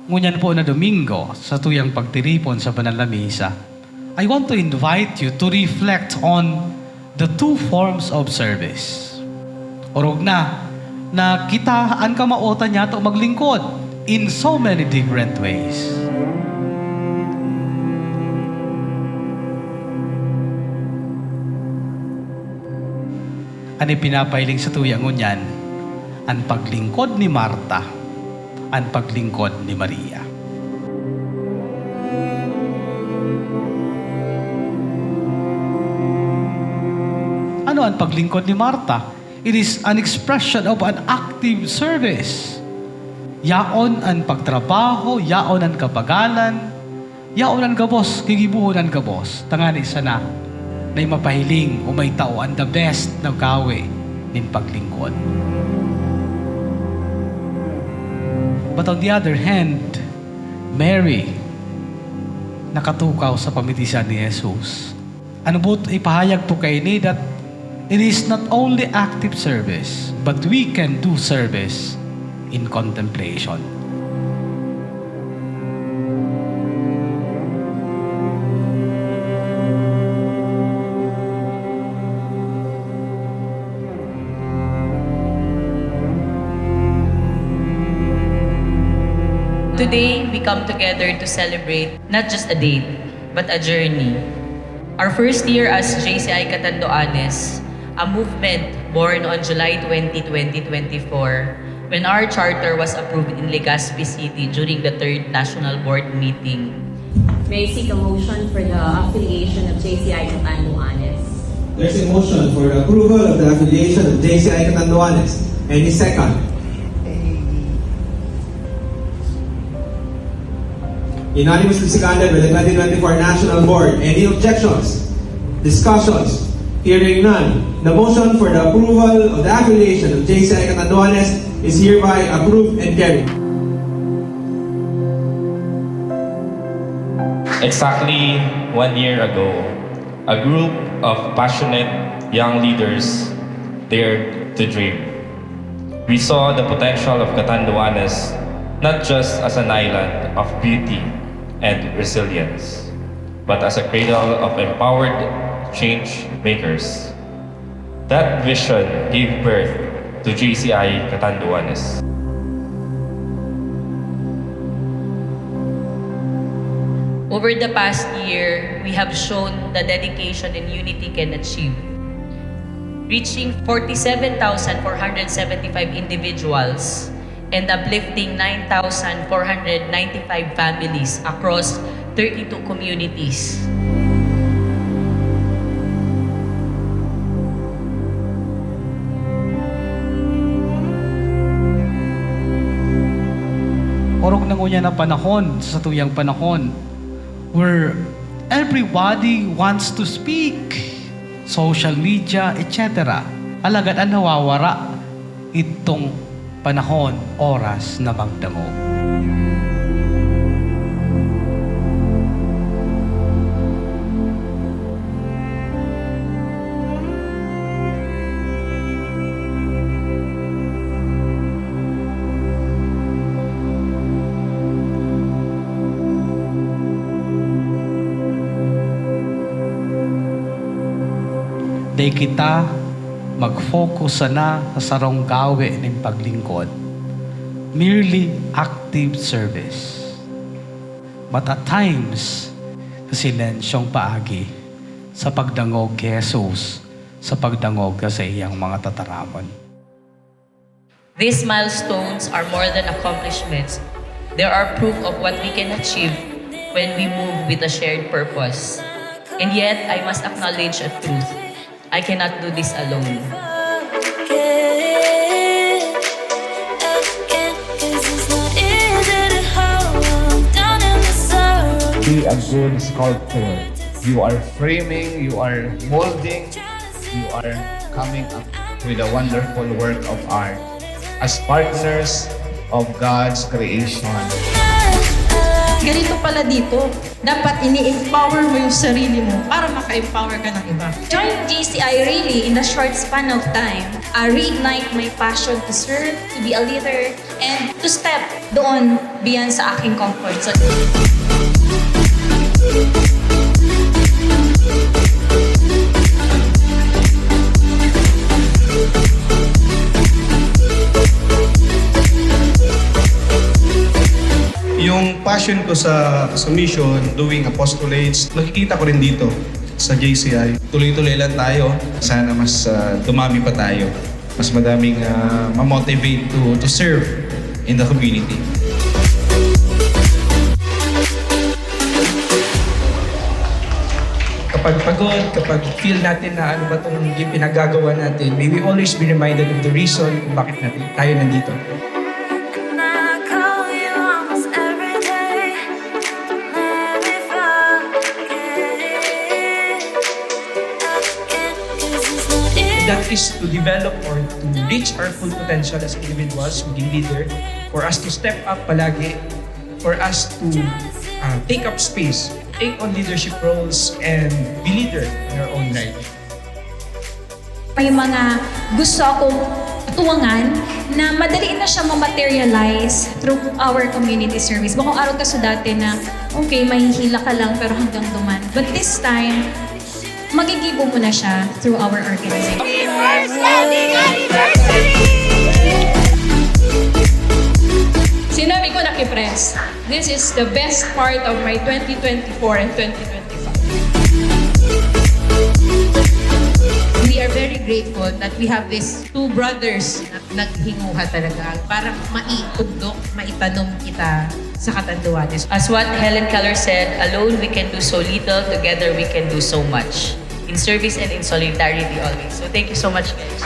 ngunyan po na Domingo sa tuyang pagtiripon sa banal na misa, I want to invite you to reflect on the two forms of service. Orog na kitaan ka maota niya to maglingkod in so many different ways. Ani pinapailing sa tuyang ngunyan, ang paglingkod ni Marta, ang paglingkod ni Maria. Ano ang paglingkod ni Marta? It is an expression of an active service. Yaon ang pagtrabaho, yaon ang kapagalan, yaon ang gabos, gigibuhon ang gabos. Tangani sana na mapahiling o may tao ang the best na gawe nin paglingkod. But on the other hand, Mary, nakatukaw sa pamitisan ni Jesus. Ano bo't ipahayag po kay ni that it is not only active service, but we can do service in contemplation. Today, we come together to celebrate not just a date, but a journey. Our first year as JCI Catanduanes, a movement born on July 20, 2024, when our charter was approved in Legazpi City during the 3rd National Board meeting. May I seek a motion for the affiliation of JCI Catanduanes? There's a motion for the approval of the affiliation of JCI Catanduanes. Any second? Unanimously seconded by the 2024 National Board. Any objections? Discussions? Hearing none. The motion for the approval of the affiliation of JCI Catanduanes is hereby approved and carried. Exactly 1 year ago, a group of passionate young leaders dared to dream. We saw the potential of Catanduanes not just as an island of beauty and resilience, but as a cradle of empowered change makers. That vision gave birth to JCI Catanduanes. Over the past year, we have shown the dedication and unity can achieve, reaching 47,475 individuals and uplifting 9,495 families across 32 communities. Orog na ngunya na panahon, sa tuyang panahon, where everybody wants to speak, social media, etc. Alagad ang nawawara itong panahon, oras na magdamog. Day kita mag-focus sana sa sarong gawe ng paglingkod. Merely active service. But at times, silensyong paagi sa pagdangog kay Jesus, sa pagdangog sa iyang mga tataramon. These milestones are more than accomplishments. They are proof of what we can achieve when we move with a shared purpose. And yet, I must acknowledge a truth. I cannot do this alone. Be a good sculptor. You are framing, you are molding, you are coming up with a wonderful work of art as partners of God's creation. Ganito pala dito, dapat ini-empower mo yung sarili mo para maka-empower ka ng iba. Join GCI really in a short span of time. I reignite my passion to serve, to be a leader, and to step doon beyond sa aking comfort zone. Yung passion ko sa mission, doing apostolates, nakikita ko rin dito sa JCI. Tuloy-tuloy lang tayo. Sana mas dumami pa tayo. Mas madaming ma-motivate to serve in the community. Kapag pagod, kapag feel natin na ano ba itong yung pinagagawa natin, may we always be reminded of the reason kung bakit natin tayo nandito. That is to develop or to reach our full potential as individuals, maging leader, for us to step up palagi, for us to take up space, take on leadership roles, and be leader in our own right. May mga gusto akong tuwangan na madali na siya ma-materialize through our community service. Bakong araw kasi dati na, okay, mahihila ka lang pero hanggang duman. But this time, magigibo mo na siya through our organization. Sinabi ko na Kipres, this is the best part of my 2024 and 2025. We are very grateful that we have these two brothers na naghinguha talaga para maitundok, maitanong kita sa Catanduanes. As what Helen Keller said, alone we can do so little, together we can do so much. In service and in solidarity always. So thank you so much, guys.